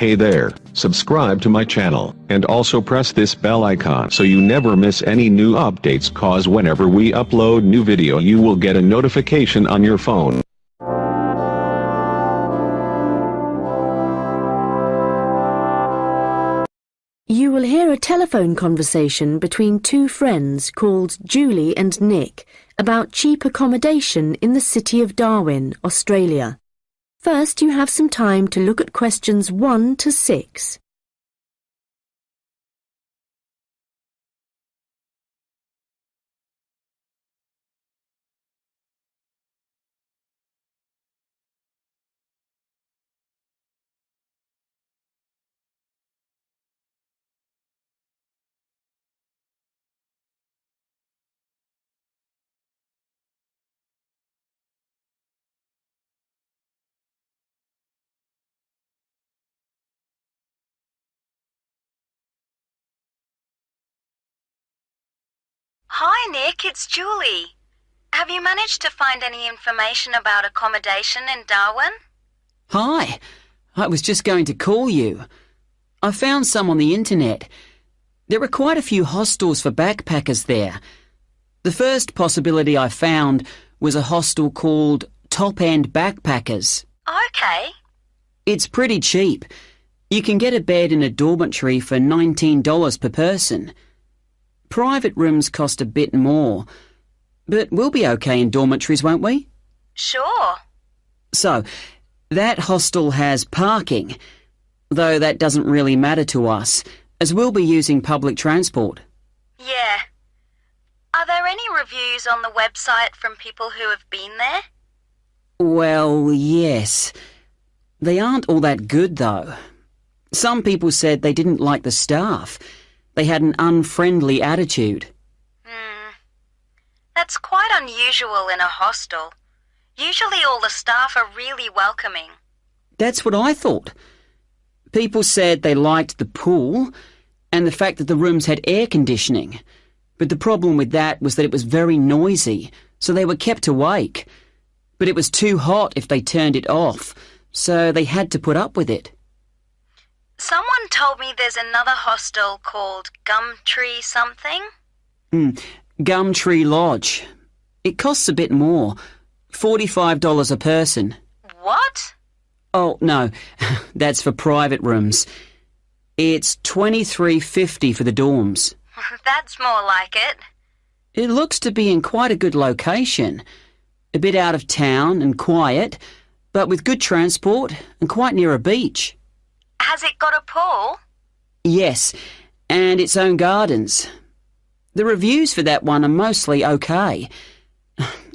Hey there, subscribe to my channel, and also press this bell icon so you never miss any new updates, cause whenever we upload new video you will get a notification on your phone. You will hear a telephone conversation between two friends called Julie and Nick about cheap accommodation in the city of Darwin, Australia. First, you have some time to look at questions 1 to 6. Hi Nick, it's Julie. Have you managed to find any information about accommodation in Darwin? Hi, I was just going to call you. I found some on the internet. There are quite a few hostels for backpackers there. The first possibility I found was a hostel called Top End Backpackers. Okay. It's pretty cheap. You can get a bed in a dormitory for $19 per person. Private rooms cost a bit more, but we'll be okay in dormitories, won't we? Sure. So, that hostel has parking, though that doesn't really matter to us, as we'll be using public transport. Yeah. Are there any reviews on the website from people who have been there? Well, yes. They aren't all that good, though. Some people said they didn't like the staff. They had an unfriendly attitude. That's quite unusual in a hostel. Usually all the staff are really welcoming. That's what I thought. People said they liked the pool and the fact that the rooms had air conditioning. But the problem with that was that it was very noisy, so they were kept awake. But it was too hot if they turned it off, so they had to put up with it. Someone told me there's another hostel called Gumtree something. Gumtree Lodge. It costs a bit more, $45 a person. What? Oh, no, that's for private rooms. It's $23.50 for the dorms. That's more like it. It looks to be in quite a good location. A bit out of town and quiet, but with good transport and quite near a beach. Has it got a pool? Yes, and its own gardens. The reviews for that one are mostly okay,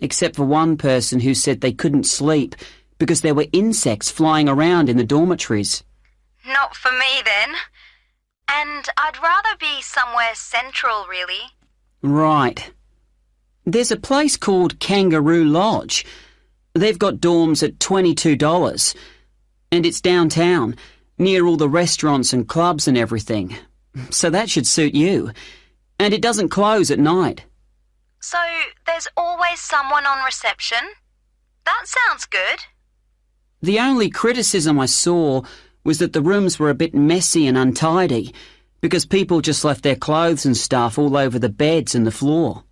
except for one person who said they couldn't sleep because there were insects flying around in the dormitories. Not for me then. And I'd rather be somewhere central, really. Right. There's a place called Kangaroo Lodge. They've got dorms at $22, and it's downtown, near all the restaurants and clubs and everything. So that should suit you. And it doesn't close at night. So there's always someone on reception? That sounds good. The only criticism I saw was that the rooms were a bit messy and untidy, because people just left their clothes and stuff all over the beds and the floor.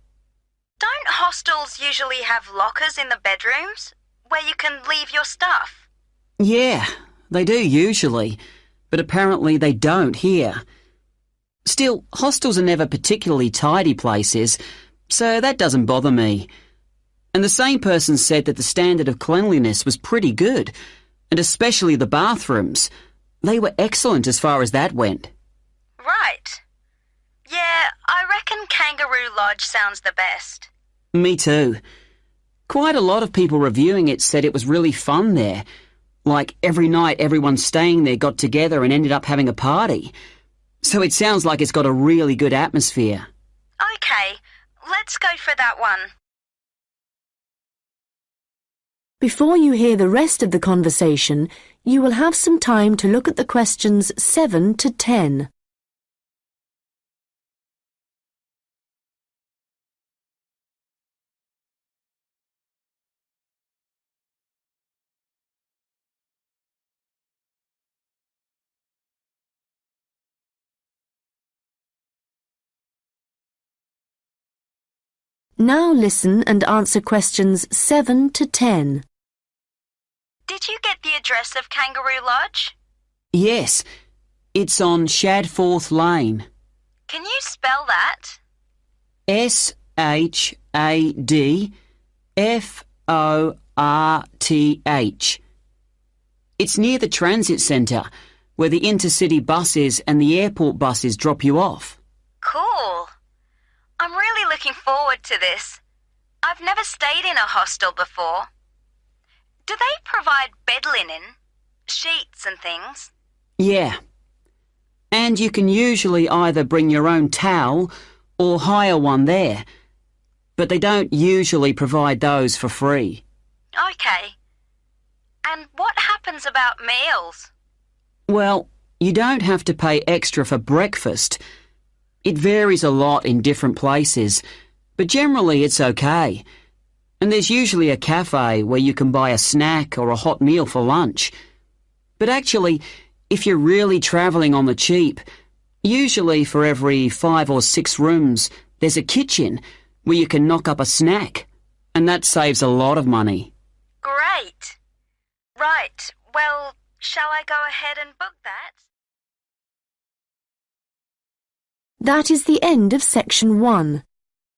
Don't hostels usually have lockers in the bedrooms, where you can leave your stuff? Yeah, they do usually, but apparently they don't here. Still, hostels are never particularly tidy places, so that doesn't bother me. And the same person said that the standard of cleanliness was pretty good, and especially the bathrooms. They were excellent as far as that went. Right. Yeah, I reckon Kangaroo Lodge sounds the best. Me too. Quite a lot of people reviewing it said it was really fun there. Like every night everyone staying there got together and ended up having a party. So it sounds like it's got a really good atmosphere. Okay, let's go for that one. Before you hear the rest of the conversation, you will have some time to look at the questions 7 to 10. Now listen and answer questions 7 to 10. Did you get the address of Kangaroo Lodge? Yes, it's on Shadforth Lane. Can you spell that? Shadforth. It's near the transit centre, where the intercity buses and the airport buses drop you off. Cool. I'm really looking forward to this. I've never stayed in a hostel before. Do they provide bed linen, sheets and things? Yeah. And you can usually either bring your own towel or hire one there, but they don't usually provide those for free. Okay. And what happens about meals? Well, you don't have to pay extra for breakfast. It varies a lot in different places, but generally it's okay. And there's usually a cafe where you can buy a snack or a hot meal for lunch. But actually, if you're really travelling on the cheap, usually for every 5 or 6 rooms, there's a kitchen where you can knock up a snack, and that saves a lot of money. Great. Right, well, shall I go ahead and book that? That is the end of section 1.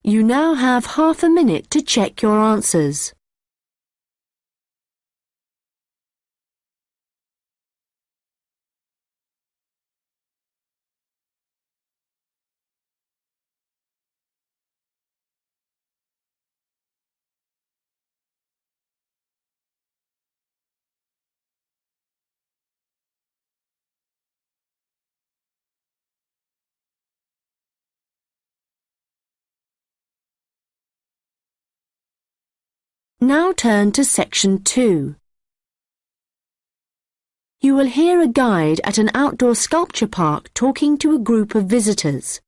You now have half a minute to check your answers. Now turn to section 2. You will hear a guide at an outdoor sculpture park talking to a group of visitors.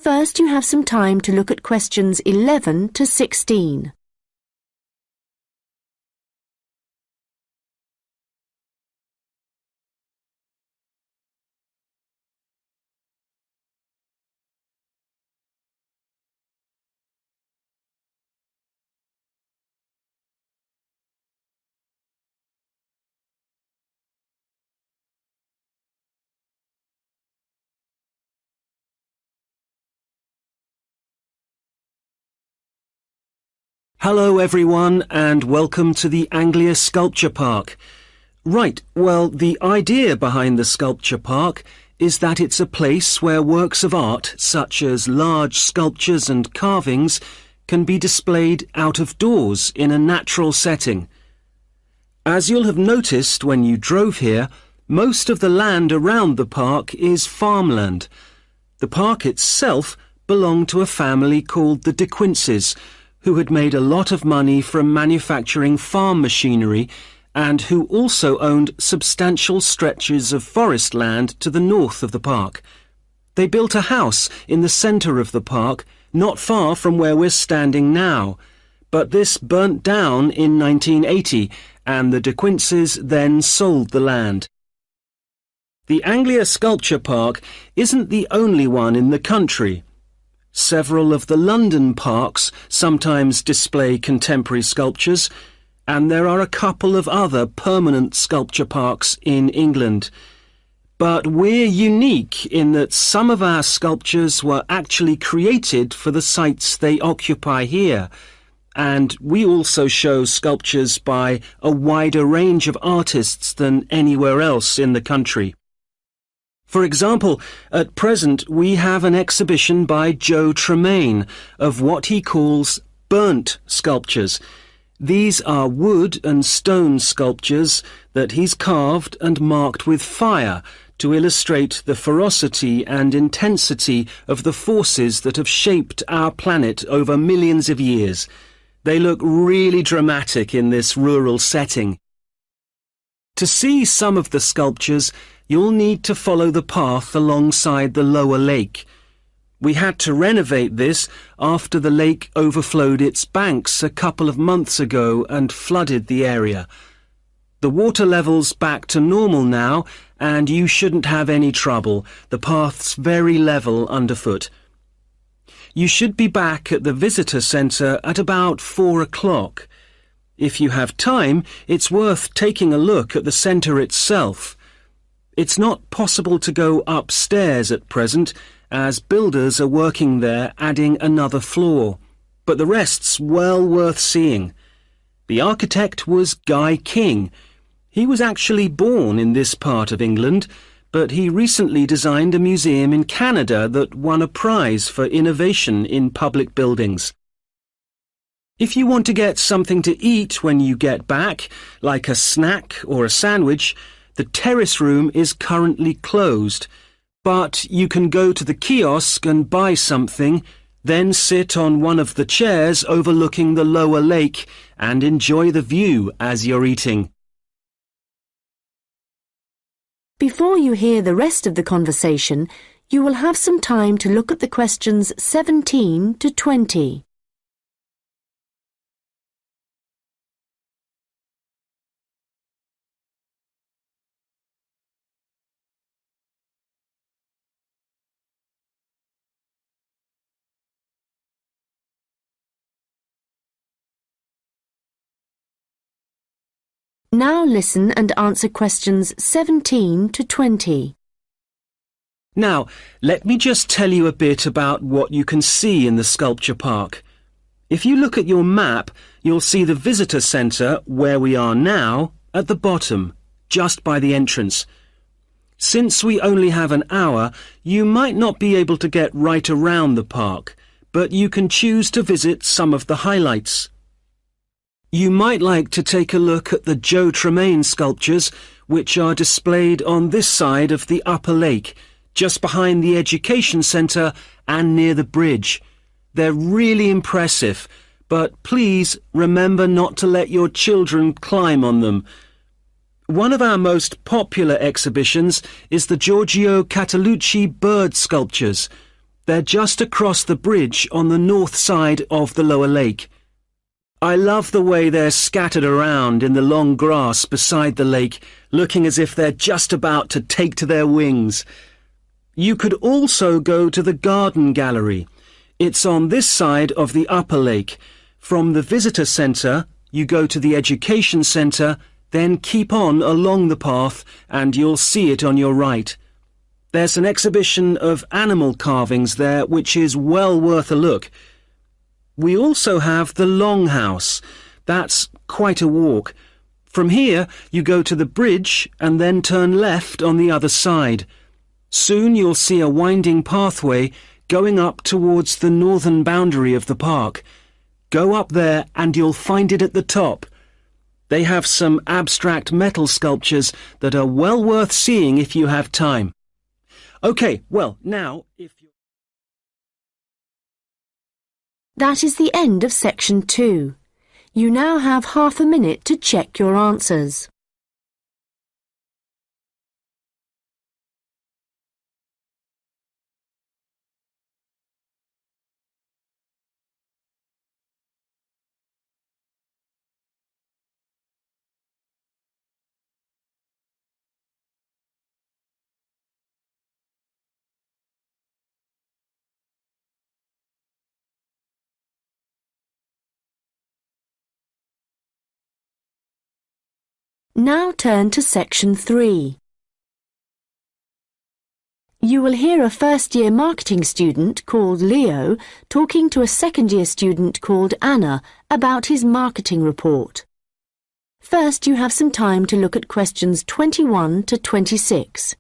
First, you have some time to look at questions 11 to 16. Hello everyone and welcome to the Anglia Sculpture Park. Right, well, the idea behind the sculpture park is that it's a place where works of art such as large sculptures and carvings can be displayed out of doors in a natural setting. As you'll have noticed when you drove here, most of the land around the park is farmland. The park itself belonged to a family called the De Quinces, who had made a lot of money from manufacturing farm machinery and who also owned substantial stretches of forest land to the north of the park. They built a house in the centre of the park, not far from where we're standing now, but this burnt down in 1980 and the De Quinces then sold the land. The Anglia Sculpture Park isn't the only one in the country. Several of the London parks sometimes display contemporary sculptures, and there are a couple of other permanent sculpture parks in England. But we're unique in that some of our sculptures were actually created for the sites they occupy here, and we also show sculptures by a wider range of artists than anywhere else in the country. For example, at present we have an exhibition by Joe Tremaine of what he calls burnt sculptures. These are wood and stone sculptures that he's carved and marked with fire to illustrate the ferocity and intensity of the forces that have shaped our planet over millions of years. They look really dramatic in this rural setting. To see some of the sculptures, you'll need to follow the path alongside the lower lake. We had to renovate this after the lake overflowed its banks a couple of months ago and flooded the area. The water level's back to normal now, and you shouldn't have any trouble. The path's very level underfoot. You should be back at the visitor centre at about 4 o'clock. If you have time, it's worth taking a look at the centre itself. It's not possible to go upstairs at present, as builders are working there adding another floor, but the rest's well worth seeing. The architect was Guy King. He was actually born in this part of England, but he recently designed a museum in Canada that won a prize for innovation in public buildings. If you want to get something to eat when you get back, like a snack or a sandwich, the terrace room is currently closed, but you can go to the kiosk and buy something, then sit on one of the chairs overlooking the lower lake and enjoy the view as you're eating. Before you hear the rest of the conversation, you will have some time to look at the questions 17 to 20. Now listen and answer questions 17 to 20. Now, let me just tell you a bit about what you can see in the sculpture park. If you look at your map, you'll see the visitor centre, where we are now, at the bottom, just by the entrance. Since we only have an hour, you might not be able to get right around the park, but you can choose to visit some of the highlights. You might like to take a look at the Joe Tremaine sculptures, which are displayed on this side of the upper lake, just behind the education centre and near the bridge. They're really impressive, but please remember not to let your children climb on them. One of our most popular exhibitions is the Giorgio Catalucci bird sculptures. They're just across the bridge on the north side of the lower lake. I love the way they're scattered around in the long grass beside the lake, looking as if they're just about to take to their wings. You could also go to the garden gallery. It's on this side of the upper lake. From the visitor centre, you go to the education centre, then keep on along the path and you'll see it on your right. There's an exhibition of animal carvings there which is well worth a look. We also have the Longhouse. That's quite a walk. From here, you go to the bridge and then turn left on the other side. Soon you'll see a winding pathway going up towards the northern boundary of the park. Go up there and you'll find it at the top. They have some abstract metal sculptures that are well worth seeing if you have time. OK, well, now, if you... That is the end of section 2. You now have half a minute to check your answers. Now turn to section 3. You will hear a first-year marketing student called Leo talking to a second-year student called Anna about his marketing report. First, you have some time to look at questions 21 to 26.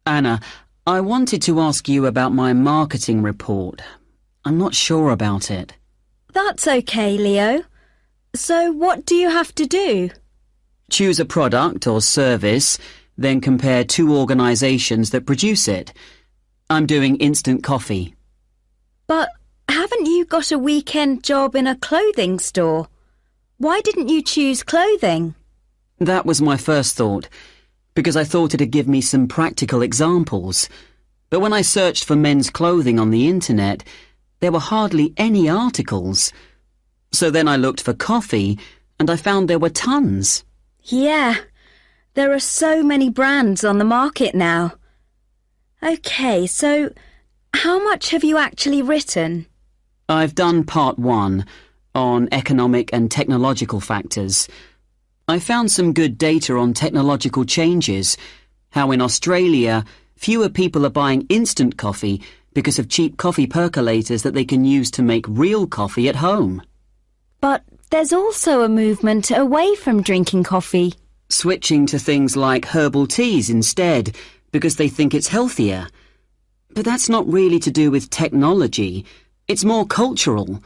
Anna, I wanted to ask you about my marketing report. I'm not sure about it. That's okay, Leo. So what do you have to do? Choose a product or service, then compare two organisations that produce it. I'm doing instant coffee. But haven't you got a weekend job in a clothing store? Why didn't you choose clothing? That was my first thought, because I thought it'd give me some practical examples. But when I searched for men's clothing on the internet, there were hardly any articles. So then I looked for coffee, and I found there were tons. Yeah, there are so many brands on the market now. OK, so how much have you actually written? I've done part 1 on economic and technological factors. I found some good data on technological changes, how in Australia fewer people are buying instant coffee because of cheap coffee percolators that they can use to make real coffee at home. But there's also a movement away from drinking coffee. Switching to things like herbal teas instead, because they think it's healthier. But that's not really to do with technology. It's more cultural.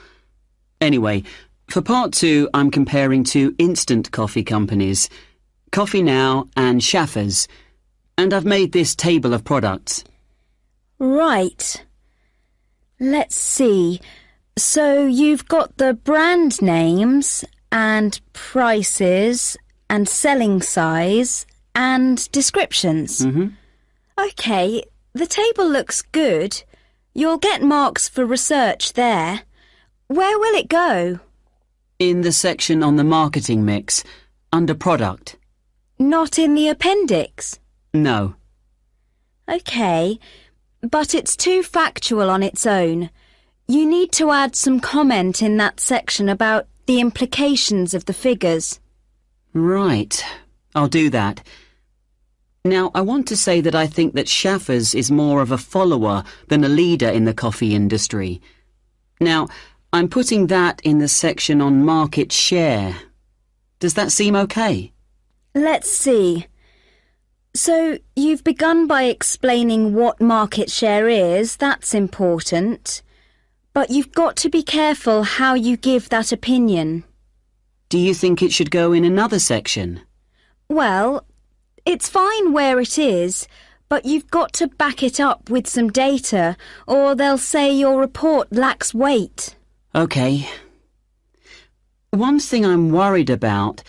Anyway, for part 2, I'm comparing two instant coffee companies, Coffee Now and Schaffers, and I've made this table of products. Right. Let's see. So you've got the brand names and prices and selling size and descriptions. OK, the table looks good. You'll get marks for research there. Where will it go? In the section on the marketing mix, under product. Not in the appendix? No. OK, but it's too factual on its own. You need to add some comment in that section about the implications of the figures. Right, I'll do that. Now, I want to say that I think that Schaffers is more of a follower than a leader in the coffee industry. Now, I'm putting that in the section on market share. Does that seem okay? Let's see. So, you've begun by explaining what market share is. That's important. But you've got to be careful how you give that opinion. Do you think it should go in another section? Well, it's fine where it is, but you've got to back it up with some data, or they'll say your report lacks weight. OK. One thing I'm worried about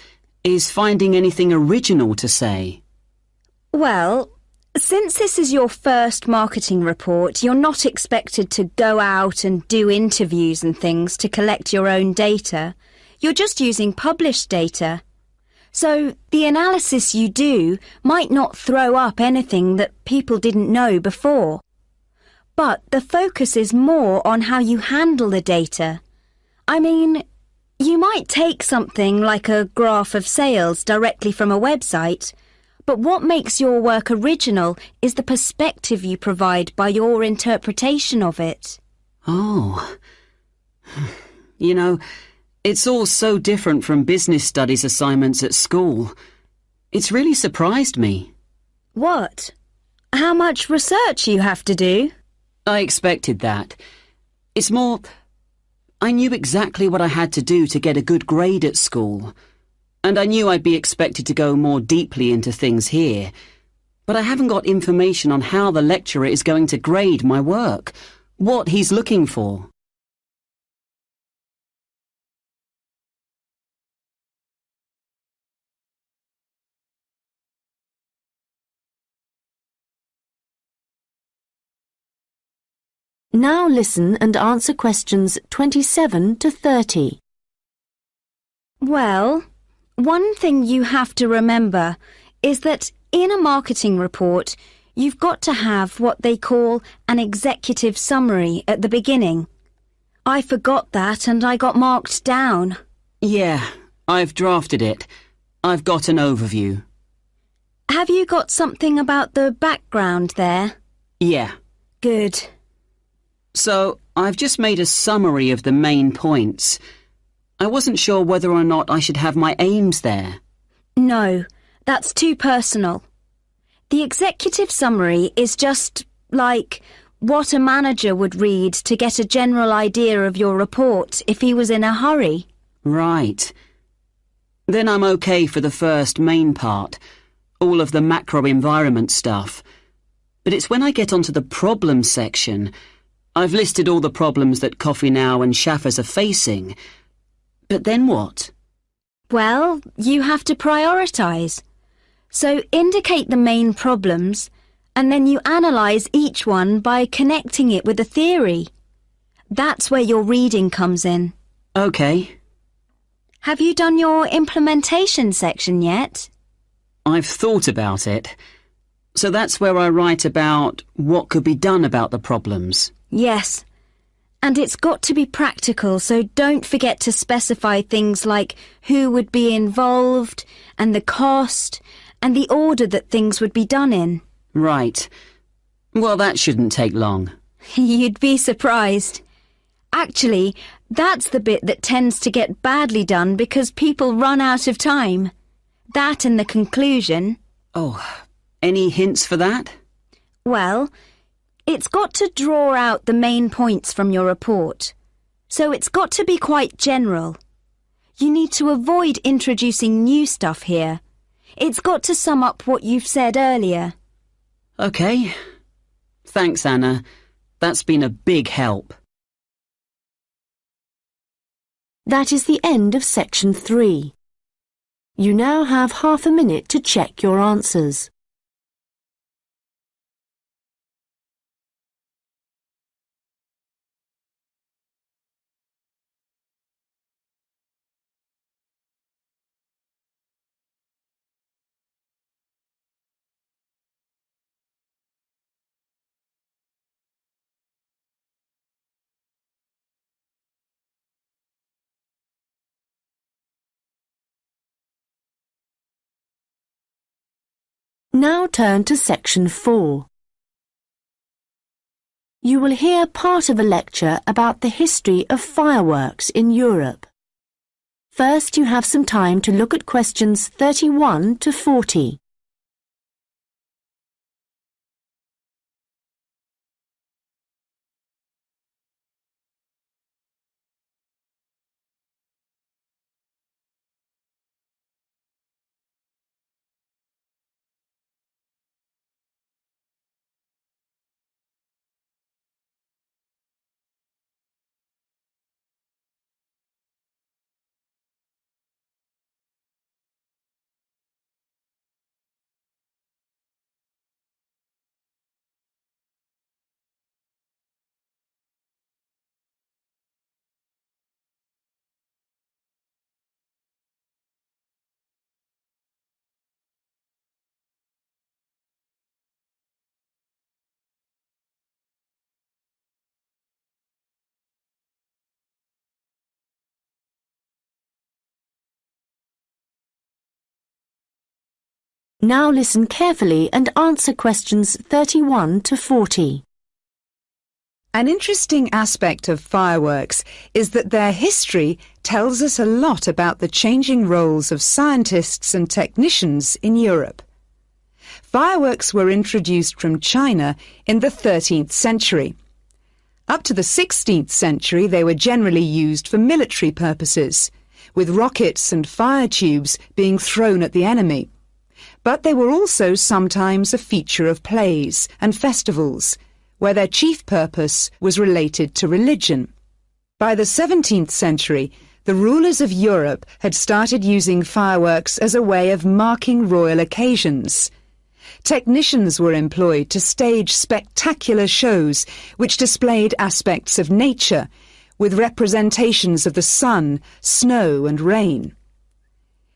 is finding anything original to say. Well, since this is your first marketing report, you're not expected to go out and do interviews and things to collect your own data. You're just using published data. So the analysis you do might not throw up anything that people didn't know before. But the focus is more on how you handle the data. I mean, you might take something like a graph of sales directly from a website, but what makes your work original is the perspective you provide by your interpretation of it. Oh. You know, it's all so different from business studies assignments at school. It's really surprised me. What? How much research you have to do? I expected that. It's more, I knew exactly what I had to do to get a good grade at school. And I knew I'd be expected to go more deeply into things here. But I haven't got information on how the lecturer is going to grade my work, what he's looking for. Now listen and answer questions 27 to 30. Well, one thing you have to remember is that in a marketing report, you've got to have what they call an executive summary at the beginning. I forgot that and I got marked down. Yeah, I've drafted it. I've got an overview. Have you got something about the background there? Yeah. Good. So, I've just made a summary of the main points. I wasn't sure whether or not I should have my aims there. No, that's too personal. The executive summary is just like what a manager would read to get a general idea of your report if he was in a hurry. Right. Then I'm okay for the first main part, all of the macro environment stuff. But it's when I get onto the problems section. I've listed all the problems that Coffee Now and Shaffers are facing. But then what? Well, you have to prioritise. So indicate the main problems, and then you analyse each one by connecting it with a theory. That's where your reading comes in. Okay. Have you done your implementation section yet? I've thought about it. So that's where I write about what could be done about the problems. Yes. And it's got to be practical, so don't forget to specify things like who would be involved, and the cost, and the order that things would be done in. Right. Well, that shouldn't take long. You'd be surprised. Actually, that's the bit that tends to get badly done because people run out of time. That and the conclusion. Oh, any hints for that? Well, it's got to draw out the main points from your report. So it's got to be quite general. You need to avoid introducing new stuff here. It's got to sum up what you've said earlier. Okay. Thanks, Anna. That's been a big help. That is the end of section 3. You now have half a minute to check your answers. Now turn to section 4. You will hear part of a lecture about the history of fireworks in Europe. First, you have some time to look at questions 31 to 40. Now listen carefully and answer questions 31 to 40. An interesting aspect of fireworks is that their history tells us a lot about the changing roles of scientists and technicians in Europe. Fireworks were introduced from China in the 13th century. Up to the 16th century, they were generally used for military purposes, with rockets and fire tubes being thrown at the enemy. But they were also sometimes a feature of plays and festivals, where their chief purpose was related to religion. By the 17th century, the rulers of Europe had started using fireworks as a way of marking royal occasions. Technicians were employed to stage spectacular shows which displayed aspects of nature, with representations of the sun, snow and rain.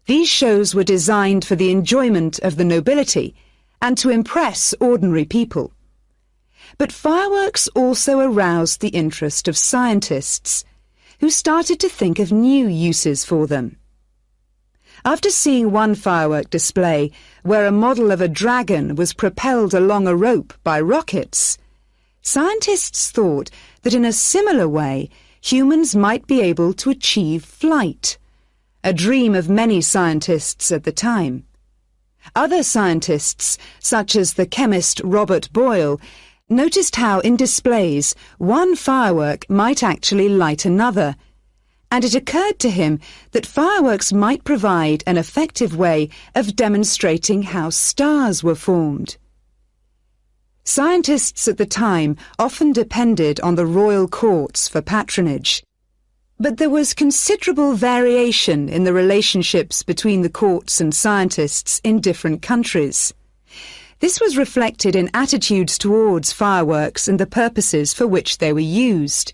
These shows were designed for the enjoyment of the nobility and to impress ordinary people. But fireworks also aroused the interest of scientists, who started to think of new uses for them. After seeing one firework display where a model of a dragon was propelled along a rope by rockets, scientists thought that in a similar way humans might be able to achieve flight, a dream of many scientists at the time. Other scientists, such as the chemist Robert Boyle, noticed how in displays one firework might actually light another, and it occurred to him that fireworks might provide an effective way of demonstrating how stars were formed. Scientists at the time often depended on the royal courts for patronage. But there was considerable variation in the relationships between the courts and scientists in different countries. This was reflected in attitudes towards fireworks and the purposes for which they were used.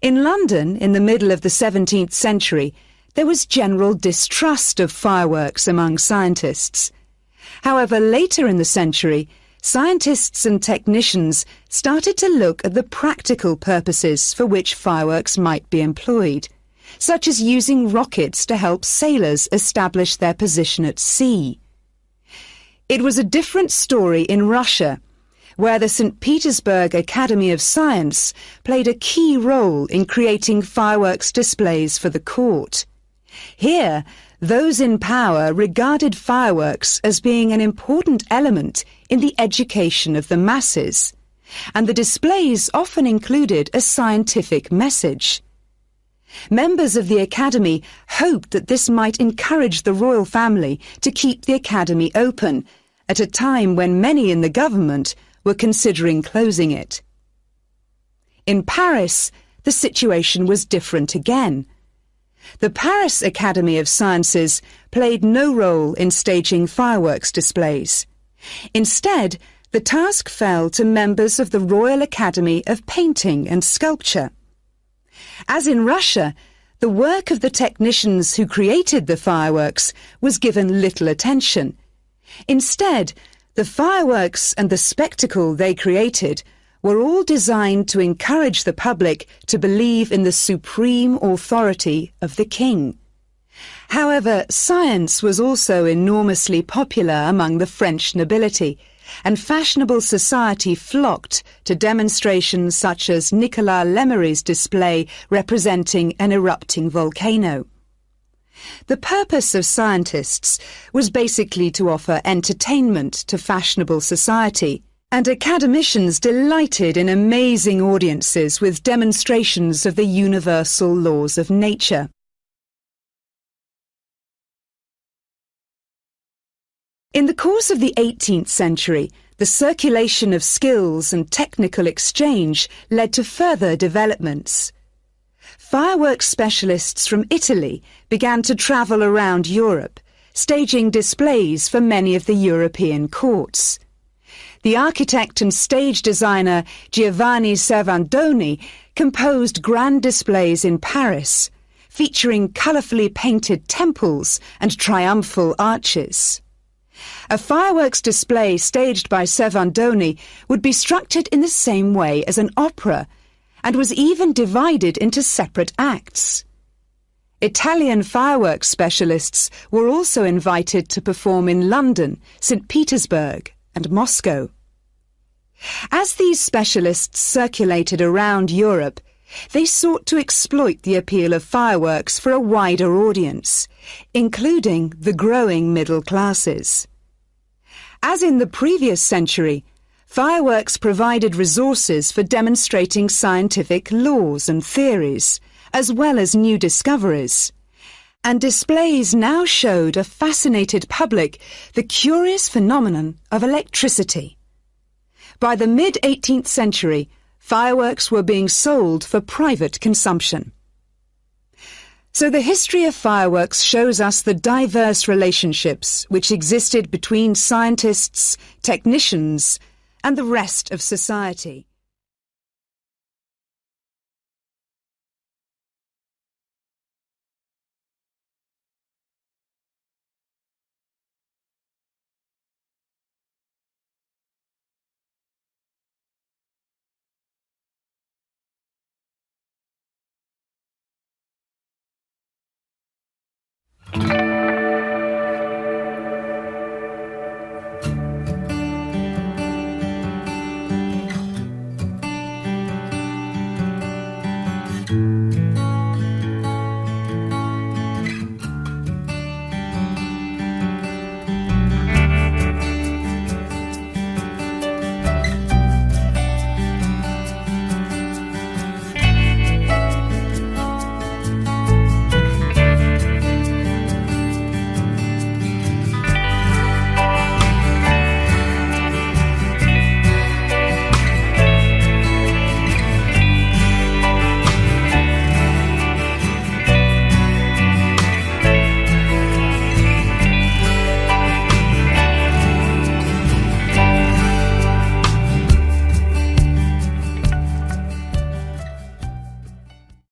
In London, in the middle of the 17th century, there was general distrust of fireworks among scientists. However, later in the century, scientists and technicians started to look at the practical purposes for which fireworks might be employed, such as using rockets to help sailors establish their position at sea. It was a different story in Russia, where the St. Petersburg Academy of Science played a key role in creating fireworks displays for the court. Here, those in power regarded fireworks as being an important element in the education of the masses, and the displays often included a scientific message. Members of the Academy hoped that this might encourage the royal family to keep the Academy open at a time when many in the government were considering closing it. In Paris, the situation was different again. The Paris Academy of Sciences played no role in staging fireworks displays. Instead, the task fell to members of the Royal Academy of Painting and Sculpture. As in Russia, the work of the technicians who created the fireworks was given little attention. Instead, the fireworks and the spectacle they created were all designed to encourage the public to believe in the supreme authority of the king. However, science was also enormously popular among the French nobility, and fashionable society flocked to demonstrations such as Nicolas Lemery's display representing an erupting volcano. The purpose of scientists was basically to offer entertainment to fashionable society, and academicians delighted in amazing audiences with demonstrations of the universal laws of nature. In the course of the 18th century, the circulation of skills and technical exchange led to further developments. Fireworks specialists from Italy began to travel around Europe, staging displays for many of the European courts. The architect and stage designer Giovanni Servandoni composed grand displays in Paris, featuring colourfully painted temples and triumphal arches. A fireworks display staged by Servandoni would be structured in the same way as an opera, and was even divided into separate acts. Italian fireworks specialists were also invited to perform in London, St. Petersburg, and Moscow. As these specialists circulated around Europe, they sought to exploit the appeal of fireworks for a wider audience, including the growing middle classes. As in the previous century, fireworks provided resources for demonstrating scientific laws and theories, as well as new discoveries, and displays now showed a fascinated public the curious phenomenon of electricity. By the mid-18th century, fireworks were being sold for private consumption. So the history of fireworks shows us the diverse relationships which existed between scientists, technicians, and the rest of society.